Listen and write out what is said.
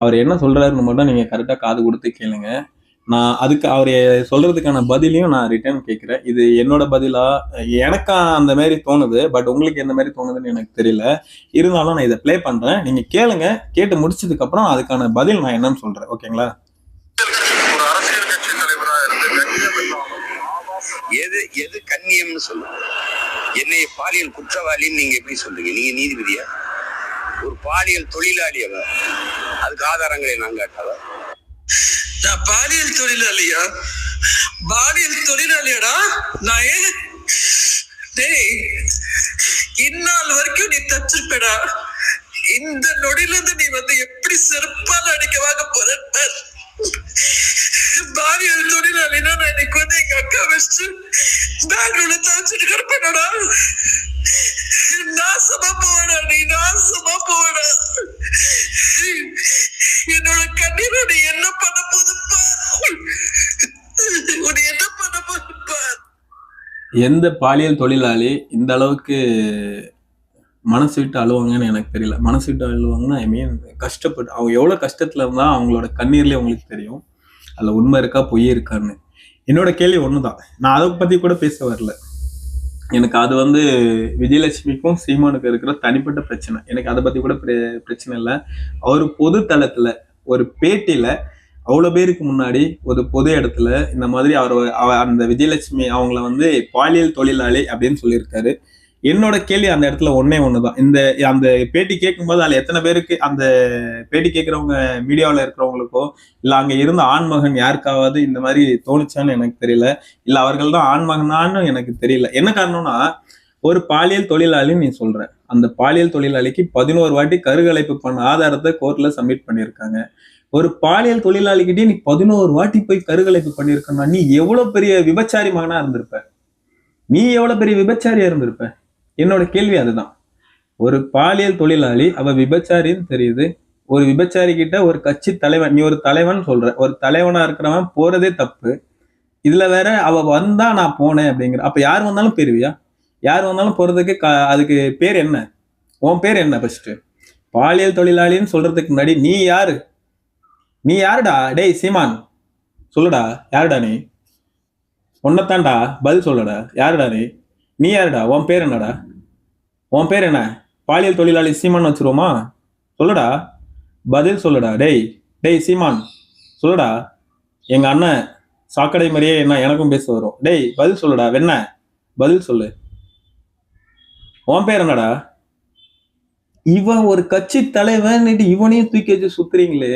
அவர் என்ன சொல்றாருன்னு மட்டும் நீங்க கரெக்டா காது குடுத்து கேளுங்க. நான் அதுக்கு அவரு சொல்றதுக்கான பதிலையும் நான் ரிட்டர்ன் கேட்கிறேன். இது என்னோட பதிலா? எனக்கா அந்த மாரி தோணுது. பட் உங்களுக்கு எந்த மாரி தோணுதுன்னு எனக்கு தெரியல. இருந்தாலும் நான் இத ப்ளே பண்றேன். நீங்க கேளுங்க. கேட்டு முடிச்சதுக்கு அப்புறம் அதுக்கான பதில் நான் என்னன்னு சொல்றேன். ஓகேங்களா? ஒரு அரசியல் கட்சி தலைவரா இருந்து எது எது கண்ணியம்னு சொல்லுங்க. என்னை பாலியல் குற்றவாளின்னு நீங்க எப்படி சொல்றீங்க? நீங்க நீதிபதியா? ஒரு பாலியல் தொழிலாளி அவன். அதுக்கு ஆதாரங்களை நான் காட்டாத. நான் பாலியல் தொழிலாளியா? பாலியல் தொழிலாளியாடா நான்? டேய், இந்நாள் வரைக்கும் நீ தச்சிருப்படா. இந்த நொடியில இருந்து நீ எப்படி செருப்பால அடிக்க வாங்க போற? பாலியல் தொழிலாளினா நான் இன்னைக்கு எங்க அக்கா வச்சு பெங்களூர்ல தச்சிட்டு கிடப்பேனடா. நாசமா போவடா நீ, நாசமா போவடா. என்னோட கண்ணீரை நீ என்ன பண்ண போதுப்பா? உன்னை என்ன பண்ண போதுப்பா? எந்த பாலியல் தொழிலாளி இந்த அளவுக்கு மனசு விட்டு அழுவாங்கன்னு எனக்கு தெரியல. மனசு விட்டு அழுவாங்கன்னா ஐ மீன் கஷ்டப்பட்டு அவங்க எவ்வளவு கஷ்டத்துல இருந்தா அவங்களோட கண்ணீர்லயே உங்களுக்கு தெரியும். அதுல உண்மை இருக்கா பொய் இருக்கான்னு. என்னோட கேள்வி ஒண்ணுதான். நான் அதை பத்தி கூட பேச வரல. எனக்கு அது விஜயலட்சுமிக்கும் சீமானுக்கும் இருக்கிற தனிப்பட்ட பிரச்சனை. எனக்கு அதை பத்தி கூட பிரச்சனை இல்லை. அவர் பொது தளத்துல ஒரு பேட்டியில அவ்வளவு பேருக்கு முன்னாடி ஒரு பொது இடத்துல இந்த மாதிரி அந்த விஜயலட்சுமி அவங்கள பாலியல் தொழிலாளி அப்படின்னு சொல்லியிருக்காரு. என்னோட கேள்வி அந்த இடத்துல ஒண்ணுதான். அந்த பேட்டி கேட்கும்போது அதுல எத்தனை பேருக்கு அந்த பேட்டி கேட்கிறவங்க மீடியாவில் இருக்கிறவங்களுக்கோ இல்ல அங்க இருந்த ஆண்மகன் யாருக்காவது இந்த மாதிரி தோணுச்சான்னு எனக்கு தெரியல. இல்ல அவர்கள் தான் ஆண்மகனான்னு எனக்கு தெரியல. என்ன காரணம்னா, ஒரு பாலியல் தொழிலாளின்னு நீ சொல்ற, அந்த பாலியல் தொழிலாளிக்கு 11 வாட்டி கருக்கலைப்பு பண்ண ஆதாரத்தை கோர்ட்ல சப்மிட் பண்ணியிருக்காங்க. ஒரு பாலியல் தொழிலாளிகிட்டே நீ 11 வாட்டி போய் கருக்கலைப்பு பண்ணியிருக்கா, நீ எவ்வளவு பெரிய விபச்சாரி மகனா இருந்திருப்ப? நீ எவ்வளவு பெரிய விபச்சாரியா இருந்திருப்ப? என்னோட கேள்வி அதுதான். ஒரு பாலியல் தொழிலாளி அவ விபச்சாரின்னு தெரியுது. ஒரு விபச்சாரி கிட்ட ஒரு கட்சி தலைவன், நீ ஒரு தலைவன் சொல்ற, ஒரு தலைவனா இருக்கிறவன் போறதே தப்பு. இதுல வேற அவ வந்தா நான் போனேன் அப்படிங்கிற. அப்ப யார் வந்தாலும் போயிருவியா? யார் வந்தாலும் போறதுக்கு அதுக்கு பேர் என்ன? உன் பேர் என்ன? ஃபர்ஸ்ட் பாலியல் தொழிலாளின்னு சொல்றதுக்கு முன்னாடி நீ யாரு? நீ யாருடா? டேய் சீமான், சொல்லுடா, யாருடா நீ? ஒன்னத்தான்டா, பதில் சொல்லுடா, யாருடா நீ? நீ யாருடா? உன் பேர் என்னடா? உன் பேர் என்ன? பாலியல் தொழிலாளி சீமான் வச்சிருவோமா? சொல்லுடா, பதில் சொல்லுடா. டேய் டேய் சீமான், சொல்லுடா. எங்க அண்ணன் சாக்கடை மாதிரியே என்ன எனக்கும் பேச வரும். டேய் பதில் சொல்லுடா. வெண்ண பதில் சொல்லு. உன் பேர் என்னடா? இவன் ஒரு கட்சி தலைவன், இவனையும் தூக்கி வச்சு சுத்துறீங்களே.